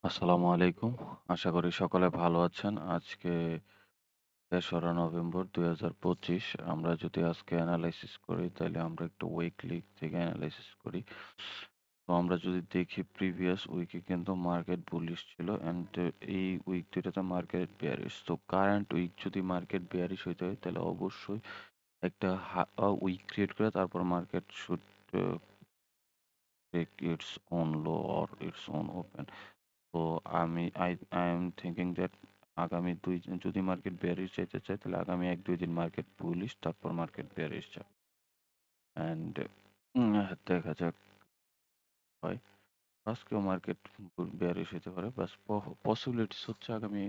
আসসালামু আলাইকুম। আশা করি সকলে ভালো আছেন। আজকে ৩রা নভেম্বর ২০২৫। আমরা যদি আজকে এনালাইসিস করি তাইলে আমরা একটু উইকলি থেকে এনালাইসিস করি। তো আমরা যদি দেখি প্রিভিয়াস উইকে কিন্তু মার্কেট বুলিশ ছিল অ্যান্ড এই উইক দুইটাতে মার্কেট বেয়ারিশ। তো কারেন্ট উইক যদি মার্কেট বেয়ারিশ হইতে হয় তাহলে অবশ্যই একটা উইক ক্রিয়েট করে তারপর market should take its own low or its own open. তো আই এম থিংকিং দ্যাট আগামী যদি মার্কেট বেয়ারিশ যেতে চায় তাহলে আগামী ১-২ দিন মার্কেট বুলিশ তারপর মার্কেট বেয়ারিশ যাবে। অ্যান্ড দেখা যাক হয়। আজকেও মার্কেট বেয়ারিশ হতে পারে। বাস পসিবিলিটিস হচ্ছে আগামী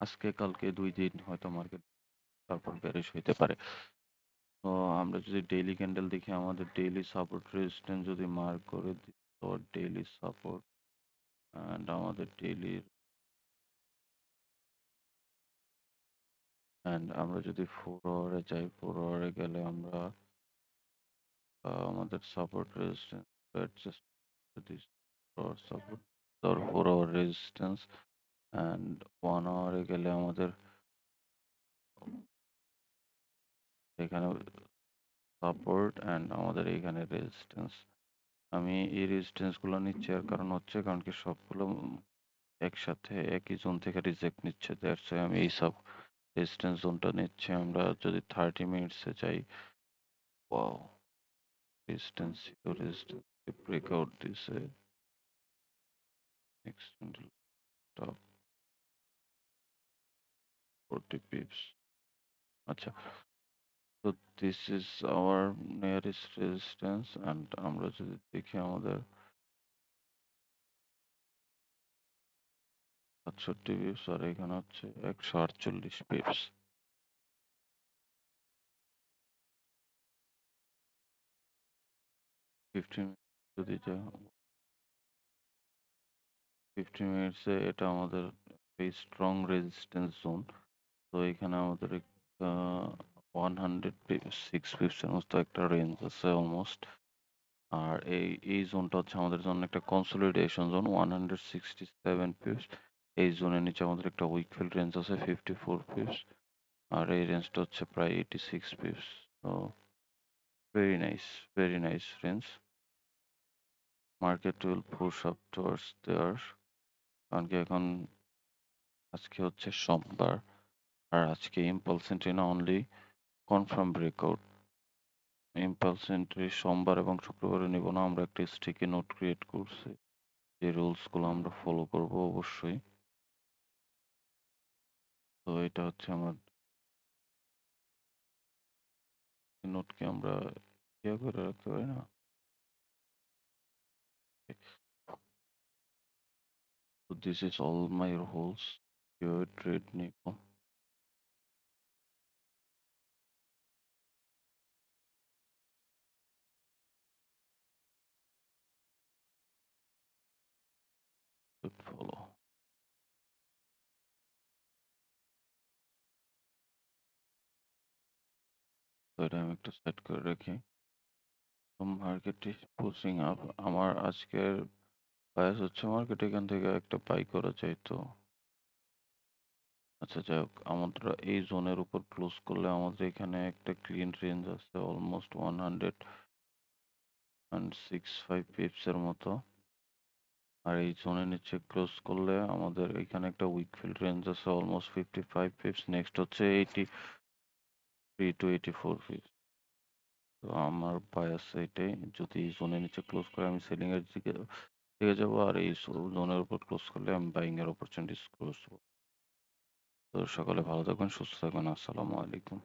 আজকে কালকে ২ দিন হয়তো মার্কেট তারপর বেয়ারিশ হইতে পারে। তো আমরা যদি ডেইলি ক্যান্ডেল দেখি আমাদের ডেইলি সাপোর্ট রেজিস্ট্যান্স যদি মার্ক করে দিই তো ডেইলি সাপোর্ট অ্যান্ড আমাদের ডেইলি আমরা যদি 4 আওয়ারে যাই 4 আওয়ারে গেলে আমরা আমাদের support resistance adjust this for support or 4 hour resistance and 1 আওয়ারে গেলে আমাদের এখানে সাপোর্ট অ্যান্ড আমাদের এইখানে রেজিস্ট্যান্স। আমি এই রেজিস্ট্যান্স গুলো নিচ্ছি এর কারণ হচ্ছে কারণ কি সবগুলো একসাথে একই জোন থেকে রিজেক্ট নিচ্ছে, দ্যাটস ওয়াই আমি এই সব রেজিস্ট্যান্স জোনটা নিচ্ছি। আমরা যদি 30 মিনিটসে যাই, ওয়াও, রেজিস্ট্যান্স ছিল, রেজিস্ট্যান্স ব্রেকআউট দিছে, external top 40 pips. আচ্ছা, তো this is our nearest resistance and আমরা যদি দেখি আমাদের ৬৭ pips আর এখানে হচ্ছে ১৪৮ pips। 50 যদি যাই 50 মিনিটসে এটা আমাদের এই স্ট্রং রেজিস্ট্যান্স জোন। তো এখানে আমাদের 106 pips এর মতো একটা রেঞ্জ আছে অলমোস্ট। আর এই জোনটা হচ্ছে আমাদের জন্য একটা কনসলিডেশন জোন 167 পিপস। এই জোনের নিচে আমাদের একটা উইক ফিল রেঞ্জ আছে 54 পিপস আর এই রেঞ্জটা হচ্ছে প্রায় 86 পিপস। তো very nice range. Market will push up towards there, কারণ কি এখন আজকে হচ্ছে সোমবার আর আজকে ইম্পালস এন্ট্রি না only confirm breakout. Impulse entry সোমবার এবং শুক্রবারে নিব না, আমরা একটা স্টিকি নোট ক্রিয়েট করছি যে রুলস গুলো আমরা ফলো করব অবশ্যই। তো এটা হচ্ছে আমার নোটকে আমরা ইয়ে করে রাখতে পারি না। So this is all my rules. Your trade নিব। follow। তো এটা আমি একটু সেট করে রাখি। তো মার্কেট ইজ পুশিং আপ। আমার আজকের বায়াস হচ্ছে মার্কেট এখান থেকে একটা বাই করা যায়। তো আচ্ছা যাই হোক, আমরা এই জোনের উপর ক্লোজ করলে আমাদের এখানে একটা ক্লিন রেঞ্জ আছে অলমোস্ট 165 পিপস এর মতো। আর এই জোনের নিচে ক্লোজ করলে আমাদের এখানে একটা উইক ফিল রেঞ্জ আছে অলমোস্ট 55 পিপস। নেক্সট হচ্ছে 83 to 84 পিপস। তো আমার বায়াস এটাই, যদি এই জোনের নিচে ক্লোজ করে আমি সেলিং এর দিকে যাবো আর এই জোনের উপর ক্লোজ করলে আমি বাইং এর অপরচুনিটিস ক্লোজ করবো। তো সকালে ভালো থাকবেন, সুস্থ থাকবেন। আসসালামু আলাইকুম।